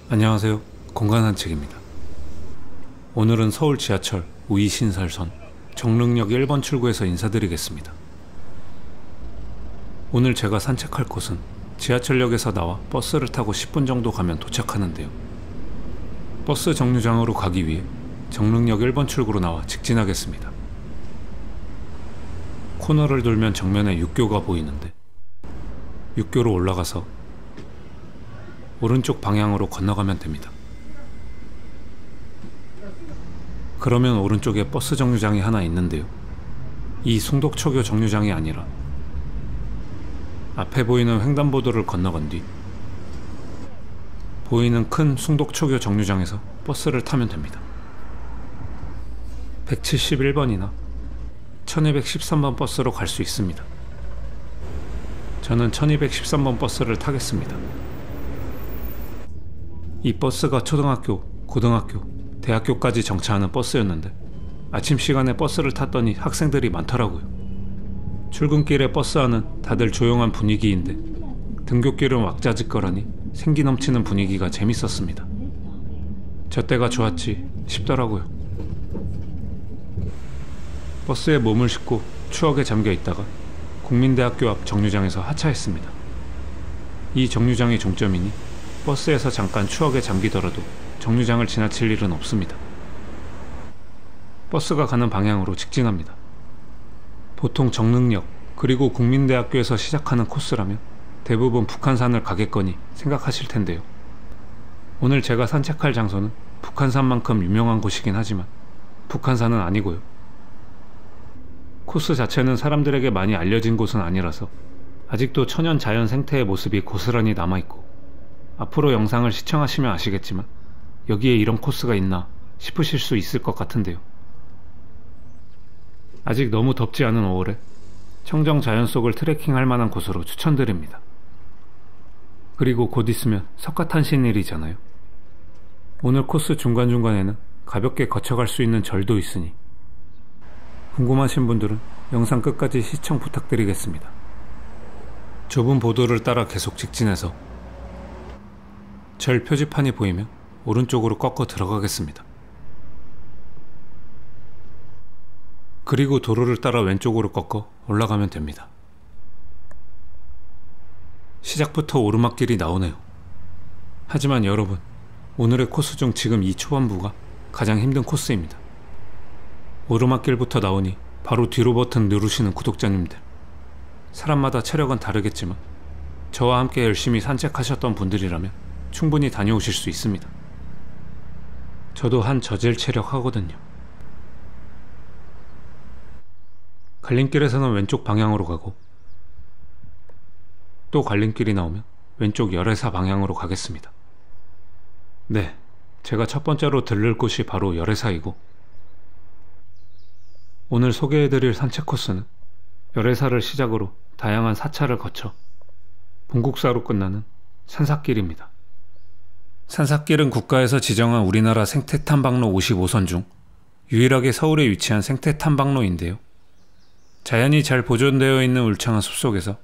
안녕하세요. 공간산책입니다. 오늘은 서울 지하철 우이신설선 정릉역 1번 출구에서 인사드리겠습니다. 오늘 제가 산책할 곳은 지하철역에서 나와 버스를 타고 10분 정도 가면 도착하는데요. 버스 정류장으로 가기 위해 정릉역 1번 출구로 나와 직진하겠습니다. 코너를 돌면 정면에 육교가 보이는데 육교로 올라가서 오른쪽 방향으로 건너가면 됩니다. 그러면 오른쪽에 버스 정류장이 하나 있는데요. 이 숭독초교 정류장이 아니라 앞에 보이는 횡단보도를 건너간 뒤 보이는 큰 숭독초교 정류장에서 버스를 타면 됩니다. 171번이나 1213번 버스로 갈 수 있습니다. 저는 1213번 버스를 타겠습니다. 이 버스가 초등학교, 고등학교, 대학교까지 정차하는 버스였는데 아침 시간에 버스를 탔더니 학생들이 많더라고요. 출근길에 버스 안은 다들 조용한 분위기인데 등굣길은 왁자지껄하니 생기 넘치는 분위기가 재밌었습니다. 저 때가 좋았지 싶더라고요. 버스에 몸을 싣고 추억에 잠겨 있다가 국민대학교 앞 정류장에서 하차했습니다. 이 정류장이 종점이니 버스에서 잠깐 추억에 잠기더라도 정류장을 지나칠 일은 없습니다. 버스가 가는 방향으로 직진합니다. 보통 정릉역 그리고 국민대학교에서 시작하는 코스라면 대부분 북한산을 가겠거니 생각하실 텐데요. 오늘 제가 산책할 장소는 북한산만큼 유명한 곳이긴 하지만 북한산은 아니고요. 코스 자체는 사람들에게 많이 알려진 곳은 아니라서 아직도 천연 자연 생태의 모습이 고스란히 남아있고 앞으로 영상을 시청하시면 아시겠지만 여기에 이런 코스가 있나 싶으실 수 있을 것 같은데요. 아직 너무 덥지 않은 5월에 청정 자연 속을 트레킹할 만한 곳으로 추천드립니다. 그리고 곧 있으면 석가탄신일이잖아요. 오늘 코스 중간중간에는 가볍게 거쳐갈 수 있는 절도 있으니 궁금하신 분들은 영상 끝까지 시청 부탁드리겠습니다. 좁은 보도를 따라 계속 직진해서 절 표지판이 보이면 오른쪽으로 꺾어 들어가겠습니다. 그리고 도로를 따라 왼쪽으로 꺾어 올라가면 됩니다. 시작부터 오르막길이 나오네요. 하지만 여러분, 오늘의 코스 중 지금 이 초반부가 가장 힘든 코스입니다. 오르막길부터 나오니 바로 뒤로 버튼 누르시는 구독자님들, 사람마다 체력은 다르겠지만 저와 함께 열심히 산책하셨던 분들이라면 충분히 다녀오실 수 있습니다. 저도 한 저질 체력 하거든요. 갈림길에서는 왼쪽 방향으로 가고 또 갈림길이 나오면 왼쪽 열애사 방향으로 가겠습니다. 네, 제가 첫 번째로 들를 곳이 바로 열애사이고 오늘 소개해드릴 산책 코스는 열애사를 시작으로 다양한 사찰을 거쳐 본국사로 끝나는 산삭길입니다. 산삭길은 국가에서 지정한 우리나라 생태탐방로 55선 중 유일하게 서울에 위치한 생태탐방로인데요. 자연이 잘 보존되어 있는 울창한 숲속에서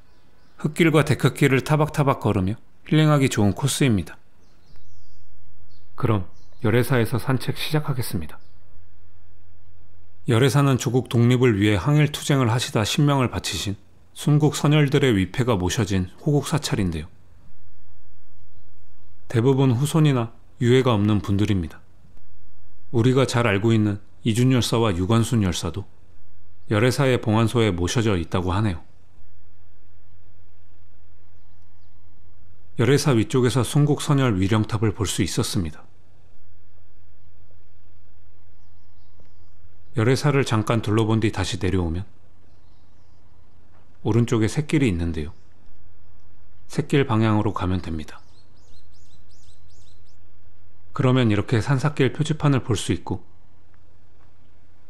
흙길과 데크길을 타박타박 걸으며 힐링하기 좋은 코스입니다. 그럼 열애사에서 산책 시작하겠습니다. 열애사는 조국 독립을 위해 항일투쟁을 하시다 신명을 바치신 순국 선열들의 위패가 모셔진 호국사찰인데요. 대부분 후손이나 유해가 없는 분들입니다. 우리가 잘 알고 있는 이준열사와 유관순 열사도 열애사의 봉안소에 모셔져 있다고 하네요. 열애사 위쪽에서 순국선열 위령탑을 볼 수 있었습니다. 열애사를 잠깐 둘러본 뒤 다시 내려오면 오른쪽에 샛길이 있는데요. 샛길 방향으로 가면 됩니다. 그러면 이렇게 산삭길 표지판을 볼 수 있고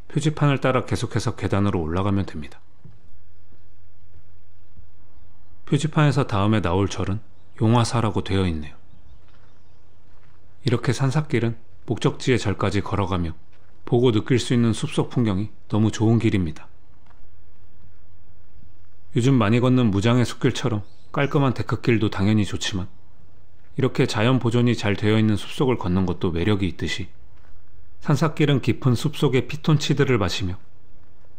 표지판을 따라 계속해서 계단으로 올라가면 됩니다. 표지판에서 다음에 나올 절은 용화사라고 되어 있네요. 이렇게 산삭길은 목적지의 절까지 걸어가며 보고 느낄 수 있는 숲속 풍경이 너무 좋은 길입니다. 요즘 많이 걷는 무장의 숲길처럼 깔끔한 데크길도 당연히 좋지만 이렇게 자연 보존이 잘 되어 있는 숲속을 걷는 것도 매력이 있듯이 산삭길은 깊은 숲속의 피톤치드를 마시며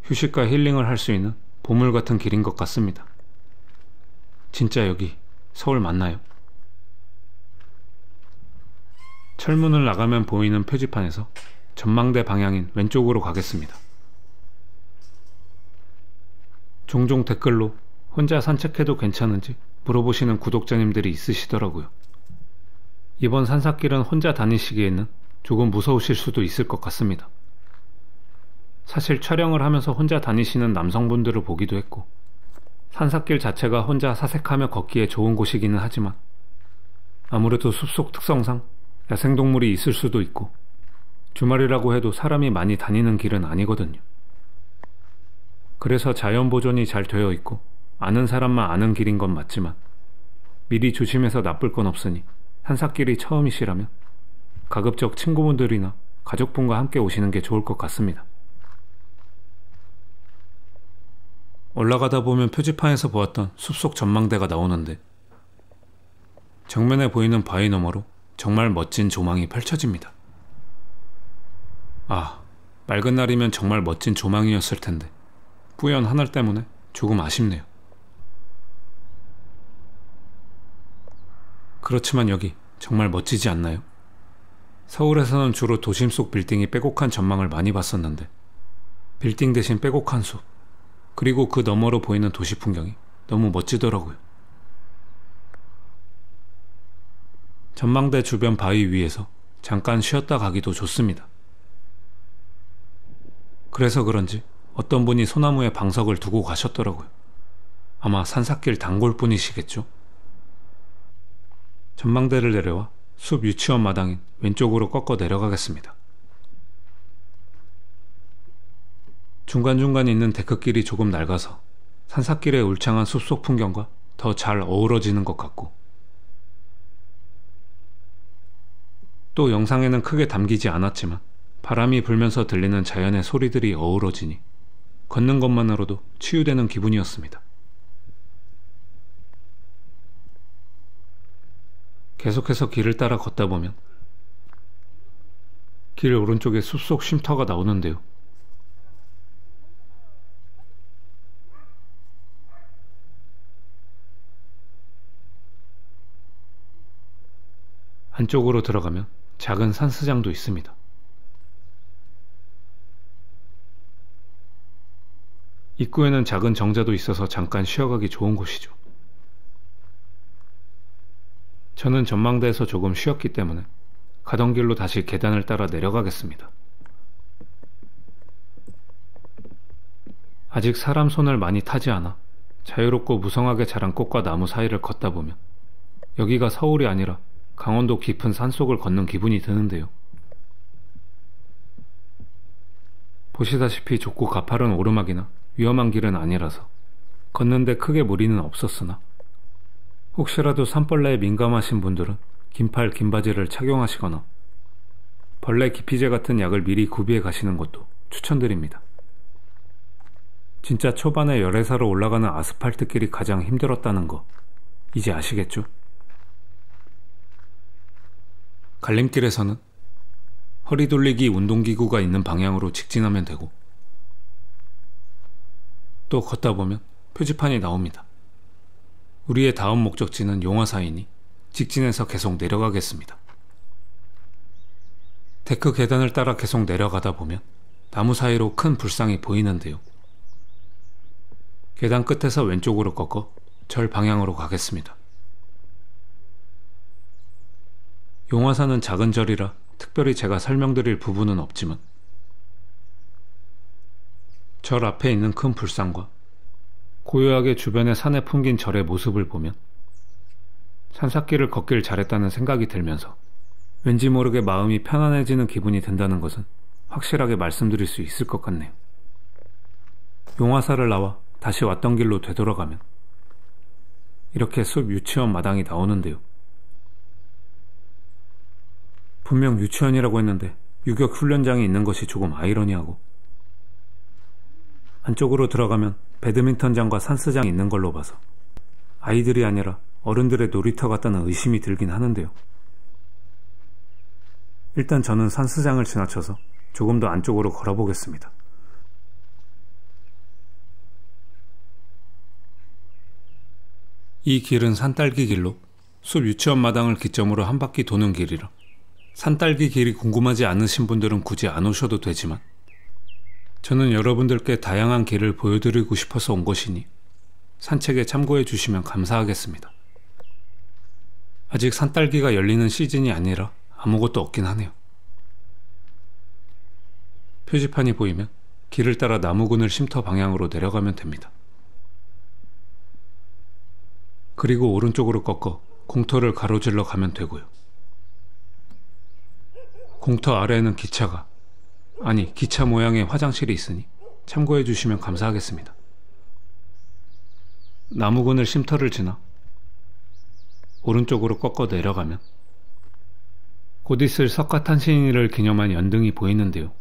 휴식과 힐링을 할 수 있는 보물 같은 길인 것 같습니다. 진짜 여기 서울 맞나요? 철문을 나가면 보이는 표지판에서 전망대 방향인 왼쪽으로 가겠습니다. 종종 댓글로 혼자 산책해도 괜찮은지 물어보시는 구독자님들이 있으시더라고요. 이번 산삭길은 혼자 다니시기에는 조금 무서우실 수도 있을 것 같습니다. 사실 촬영을 하면서 혼자 다니시는 남성분들을 보기도 했고 산삭길 자체가 혼자 사색하며 걷기에 좋은 곳이기는 하지만 아무래도 숲속 특성상 야생동물이 있을 수도 있고 주말이라고 해도 사람이 많이 다니는 길은 아니거든요. 그래서 자연보존이 잘 되어 있고 아는 사람만 아는 길인 건 맞지만 미리 조심해서 나쁠 건 없으니 산삭길이 처음이시라면 가급적 친구분들이나 가족분과 함께 오시는 게 좋을 것 같습니다. 올라가다 보면 표지판에서 보았던 숲속 전망대가 나오는데 정면에 보이는 바위 너머로 정말 멋진 조망이 펼쳐집니다. 아, 맑은 날이면 정말 멋진 조망이었을 텐데 뿌연 하늘 때문에 조금 아쉽네요. 그렇지만 여기 정말 멋지지 않나요? 서울에서는 주로 도심 속 빌딩이 빼곡한 전망을 많이 봤었는데 빌딩 대신 빼곡한 숲, 그리고 그 너머로 보이는 도시 풍경이 너무 멋지더라고요. 전망대 주변 바위 위에서 잠깐 쉬었다 가기도 좋습니다. 그래서 그런지 어떤 분이 소나무에 방석을 두고 가셨더라고요. 아마 산삭길 단골분이시겠죠? 전망대를 내려와 숲 유치원 마당인 왼쪽으로 꺾어 내려가겠습니다. 중간중간 있는 데크길이 조금 낡아서 산삭길의 울창한 숲속 풍경과 더 잘 어우러지는 것 같고 또 영상에는 크게 담기지 않았지만 바람이 불면서 들리는 자연의 소리들이 어우러지니 걷는 것만으로도 치유되는 기분이었습니다. 계속해서 길을 따라 걷다 보면 길 오른쪽에 숲속 쉼터가 나오는데요. 안쪽으로 들어가면 작은 산스장도 있습니다. 입구에는 작은 정자도 있어서 잠깐 쉬어가기 좋은 곳이죠. 저는 전망대에서 조금 쉬었기 때문에 가던 길로 다시 계단을 따라 내려가겠습니다. 아직 사람 손을 많이 타지 않아 자유롭고 무성하게 자란 꽃과 나무 사이를 걷다 보면 여기가 서울이 아니라 강원도 깊은 산속을 걷는 기분이 드는데요. 보시다시피 좁고 가파른 오르막이나 위험한 길은 아니라서 걷는데 크게 무리는 없었으나 혹시라도 산벌레에 민감하신 분들은 긴팔 긴바지를 착용하시거나 벌레 기피제 같은 약을 미리 구비해 가시는 것도 추천드립니다. 진짜 초반에 열애사로 올라가는 아스팔트 길이 가장 힘들었다는 거 이제 아시겠죠? 갈림길에서는 허리 돌리기 운동기구가 있는 방향으로 직진하면 되고 또 걷다 보면 표지판이 나옵니다. 우리의 다음 목적지는 용화사이니 직진해서 계속 내려가겠습니다. 데크 계단을 따라 계속 내려가다 보면 나무 사이로 큰 불상이 보이는데요. 계단 끝에서 왼쪽으로 꺾어 절 방향으로 가겠습니다. 용화산은 작은 절이라 특별히 제가 설명드릴 부분은 없지만 절 앞에 있는 큰 불상과 고요하게 주변의 산에 풍긴 절의 모습을 보면 산삭길을 걷길 잘했다는 생각이 들면서 왠지 모르게 마음이 편안해지는 기분이 든다는 것은 확실하게 말씀드릴 수 있을 것 같네요. 용화사를 나와 다시 왔던 길로 되돌아가면 이렇게 숲 유치원 마당이 나오는데요. 분명 유치원이라고 했는데 유격 훈련장이 있는 것이 조금 아이러니하고 안쪽으로 들어가면 배드민턴장과 산스장이 있는 걸로 봐서 아이들이 아니라 어른들의 놀이터 같다는 의심이 들긴 하는데요. 일단 저는 산수장을 지나쳐서 조금 더 안쪽으로 걸어보겠습니다. 이 길은 산딸기 길로 숲 유치원 마당을 기점으로 한 바퀴 도는 길이라 산딸기 길이 궁금하지 않으신 분들은 굳이 안 오셔도 되지만 저는 여러분들께 다양한 길을 보여드리고 싶어서 온 것이니 산책에 참고해 주시면 감사하겠습니다. 아직 산딸기가 열리는 시즌이 아니라 아무것도 없긴 하네요. 표지판이 보이면 길을 따라 나무근을 쉼터 방향으로 내려가면 됩니다. 그리고 오른쪽으로 꺾어 공터를 가로질러 가면 되고요. 공터 아래에는 기차 모양의 화장실이 있으니 참고해 주시면 감사하겠습니다. 나무근을 쉼터를 지나 오른쪽으로 꺾어 내려가면 곧 있을 석가탄신일을 기념한 연등이 보이는데요.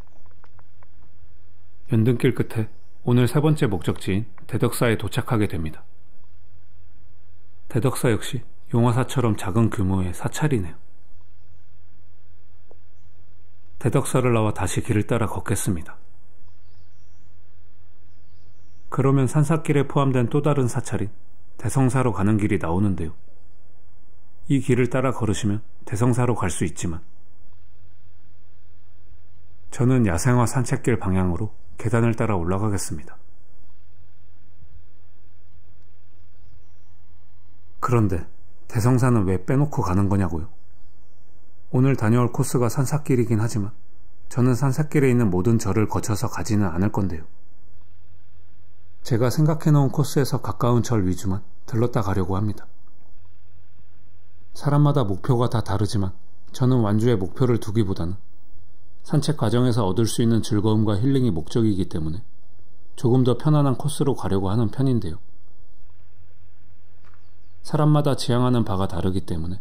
연등길 끝에 오늘 세 번째 목적지인 대덕사에 도착하게 됩니다. 대덕사 역시 용화사처럼 작은 규모의 사찰이네요. 대덕사를 나와 다시 길을 따라 걷겠습니다. 그러면 산사길에 포함된 또 다른 사찰인 대성사로 가는 길이 나오는데요. 이 길을 따라 걸으시면 대성사로 갈 수 있지만 저는 야생화 산책길 방향으로 계단을 따라 올라가겠습니다. 그런데 대성사는 왜 빼놓고 가는 거냐고요? 오늘 다녀올 코스가 산사길이긴 하지만 저는 산사길에 있는 모든 절을 거쳐서 가지는 않을 건데요. 제가 생각해놓은 코스에서 가까운 절 위주만 들렀다 가려고 합니다. 사람마다 목표가 다 다르지만 저는 완주에 목표를 두기보다는 산책 과정에서 얻을 수 있는 즐거움과 힐링이 목적이기 때문에 조금 더 편안한 코스로 가려고 하는 편인데요. 사람마다 지향하는 바가 다르기 때문에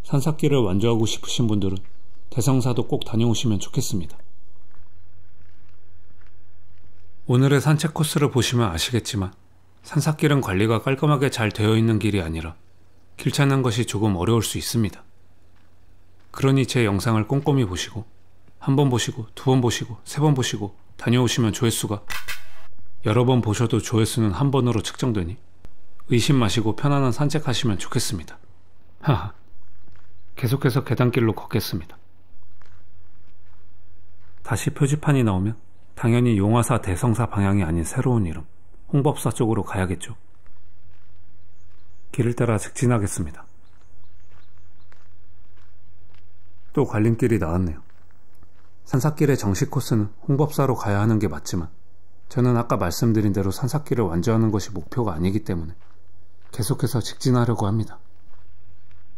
산사길을 완주하고 싶으신 분들은 대성사도 꼭 다녀오시면 좋겠습니다. 오늘의 산책 코스를 보시면 아시겠지만 산사길은 관리가 깔끔하게 잘 되어 있는 길이 아니라 길 찾는 것이 조금 어려울 수 있습니다. 그러니 제 영상을 꼼꼼히 보시고 한 번 보시고 두 번 보시고 세 번 보시고 다녀오시면 조회수가 여러 번 보셔도 조회수는 한 번으로 측정되니 의심 마시고 편안한 산책하시면 좋겠습니다. 하하. 계속해서 계단길로 걷겠습니다. 다시 표지판이 나오면 당연히 용화사 대성사 방향이 아닌 새로운 이름 홍법사 쪽으로 가야겠죠. 길을 따라 직진하겠습니다. 또 갈림길이 나왔네요. 산사길의 정식 코스는 홍법사로 가야 하는 게 맞지만 저는 아까 말씀드린 대로 산사길을 완주하는 것이 목표가 아니기 때문에 계속해서 직진하려고 합니다.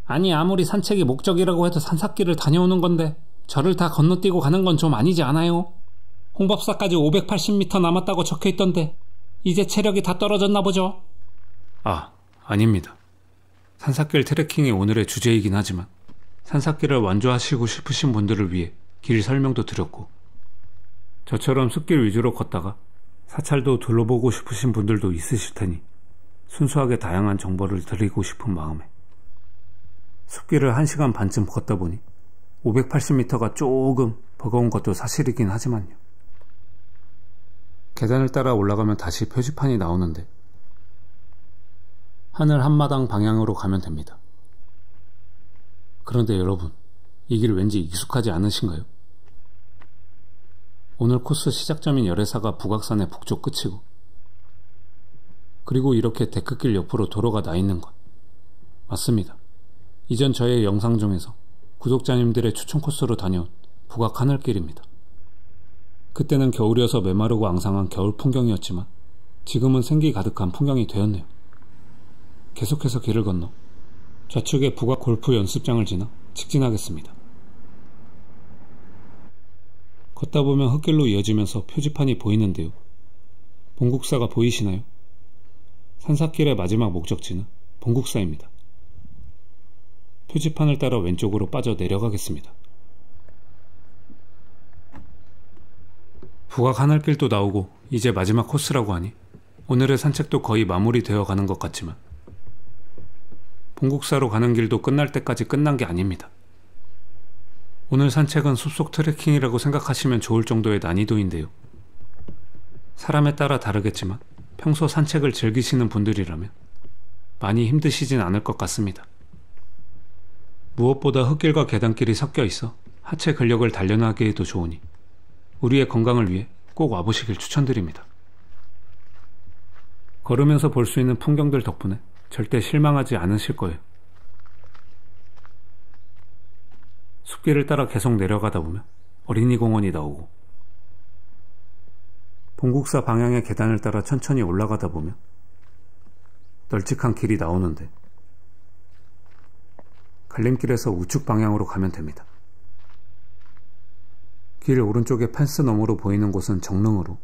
아니 아무리 산책이 목적이라고 해도 산사길을 다녀오는 건데 절을 다 건너뛰고 가는 건 좀 아니지 않아요? 홍법사까지 580m 남았다고 적혀있던데 이제 체력이 다 떨어졌나 보죠? 아닙니다. 산사길 트레킹이 오늘의 주제이긴 하지만 산사길을 완주하시고 싶으신 분들을 위해 길 설명도 드렸고 저처럼 숲길 위주로 걷다가 사찰도 둘러보고 싶으신 분들도 있으실 테니 순수하게 다양한 정보를 드리고 싶은 마음에 숲길을 1시간 반쯤 걷다 보니 580m가 조금 버거운 것도 사실이긴 하지만요. 계단을 따라 올라가면 다시 표지판이 나오는데 하늘 한마당 방향으로 가면 됩니다. 그런데 여러분, 이 길 왠지 익숙하지 않으신가요? 오늘 코스 시작점인 열애사가 북악산의 북쪽 끝이고 그리고 이렇게 데크길 옆으로 도로가 나 있는 것 맞습니다. 이전 저의 영상 중에서 구독자님들의 추천 코스로 다녀온 북악 하늘길입니다. 그때는 겨울이어서 메마르고 앙상한 겨울 풍경이었지만 지금은 생기 가득한 풍경이 되었네요. 계속해서 길을 건너 좌측의 북악 골프 연습장을 지나 직진하겠습니다. 걷다 보면 흙길로 이어지면서 표지판이 보이는데요. 본국사가 보이시나요? 산사길의 마지막 목적지는 본국사입니다. 표지판을 따라 왼쪽으로 빠져 내려가겠습니다. 북악 하늘길도 나오고 이제 마지막 코스라고 하니 오늘의 산책도 거의 마무리되어 가는 것 같지만 본국사로 가는 길도 끝날 때까지 끝난 게 아닙니다. 오늘 산책은 숲속 트레킹이라고 생각하시면 좋을 정도의 난이도인데요. 사람에 따라 다르겠지만 평소 산책을 즐기시는 분들이라면 많이 힘드시진 않을 것 같습니다. 무엇보다 흙길과 계단길이 섞여 있어 하체 근력을 단련하기에도 좋으니 우리의 건강을 위해 꼭 와보시길 추천드립니다. 걸으면서 볼 수 있는 풍경들 덕분에 절대 실망하지 않으실 거예요. 숲길을 따라 계속 내려가다 보면 어린이 공원이 나오고, 본국사 방향의 계단을 따라 천천히 올라가다 보면 널찍한 길이 나오는데, 갈림길에서 우측 방향으로 가면 됩니다. 길 오른쪽에 펜스 너머로 보이는 곳은 정릉으로,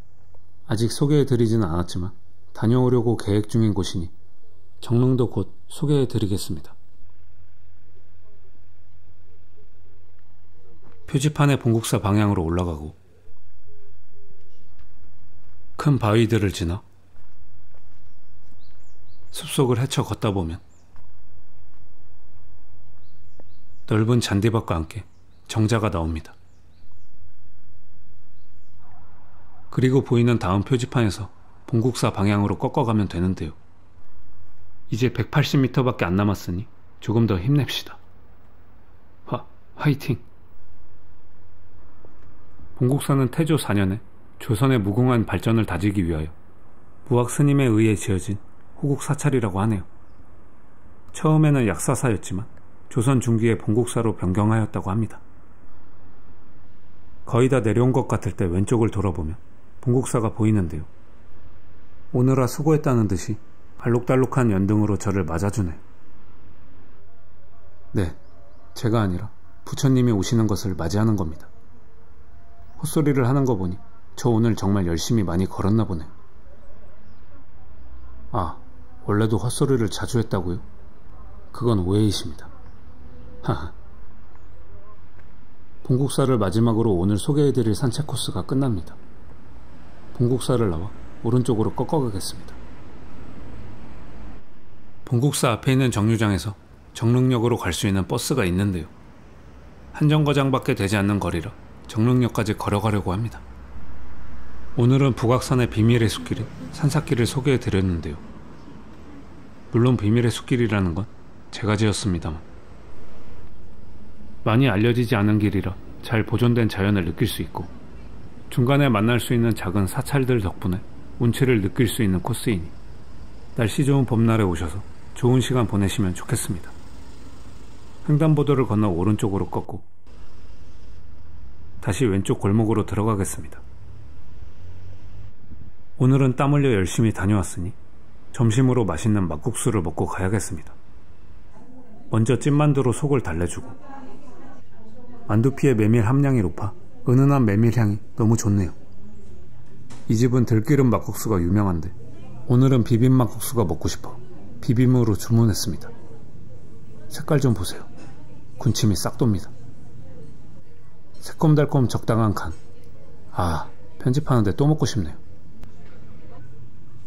아직 소개해드리지는 않았지만 다녀오려고 계획 중인 곳이니 정릉도 곧 소개해드리겠습니다. 표지판의 본국사 방향으로 올라가고 큰 바위들을 지나 숲속을 헤쳐 걷다 보면 넓은 잔디밭과 함께 정자가 나옵니다. 그리고 보이는 다음 표지판에서 본국사 방향으로 꺾어가면 되는데요. 이제 180m밖에 안 남았으니 조금 더 힘냅시다. 화이팅! 본국사는 태조 4년에 조선의 무궁한 발전을 다지기 위하여 무학 스님에 의해 지어진 호국 사찰이라고 하네요. 처음에는 약사사였지만 조선 중기에 본국사로 변경하였다고 합니다. 거의 다 내려온 것 같을 때 왼쪽을 돌아보면 본국사가 보이는데요. 오느라 수고했다는 듯이 알록달록한 연등으로 저를 맞아주네요. 네, 제가 아니라 부처님이 오시는 것을 맞이하는 겁니다. 헛소리를 하는 거 보니 저 오늘 정말 열심히 많이 걸었나 보네요. 아, 원래도 헛소리를 자주 했다고요? 그건 오해이십니다. 하하. 본국사를 마지막으로 오늘 소개해드릴 산책 코스가 끝납니다. 본국사를 나와 오른쪽으로 꺾어가겠습니다. 본국사 앞에 있는 정류장에서 정릉역으로 갈 수 있는 버스가 있는데요. 한 정거장밖에 되지 않는 거리라 정릉역까지 걸어가려고 합니다. 오늘은 북악산의 비밀의 숲길인 산삭길을 소개해드렸는데요. 물론 비밀의 숲길이라는 건 제가 지었습니다만 많이 알려지지 않은 길이라 잘 보존된 자연을 느낄 수 있고, 중간에 만날 수 있는 작은 사찰들 덕분에 운치를 느낄 수 있는 코스이니 날씨 좋은 봄날에 오셔서 좋은 시간 보내시면 좋겠습니다. 횡단보도를 건너 오른쪽으로 꺾고 다시 왼쪽 골목으로 들어가겠습니다. 오늘은 땀 흘려 열심히 다녀왔으니 점심으로 맛있는 막국수를 먹고 가야겠습니다. 먼저 찐만두로 속을 달래주고, 만두피의 메밀 함량이 높아 은은한 메밀향이 너무 좋네요. 이 집은 들기름 막국수가 유명한데 오늘은 비빔 막국수가 먹고 싶어 비빔으로 주문했습니다. 색깔 좀 보세요. 군침이 싹 돕니다. 새콤달콤 적당한 간. 아, 편집하는데 또 먹고 싶네요.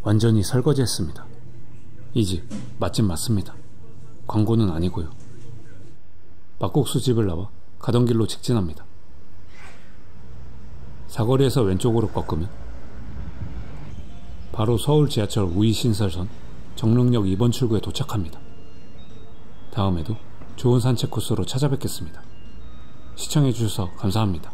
완전히 설거지했습니다. 이 집 맛집 맞습니다. 광고는 아니고요. 막국수 집을 나와 가던 길로 직진합니다. 사거리에서 왼쪽으로 꺾으면 바로 서울 지하철 우이신설선 정릉역 2번 출구에 도착합니다. 다음에도 좋은 산책 코스로 찾아뵙겠습니다. 시청해주셔서 감사합니다.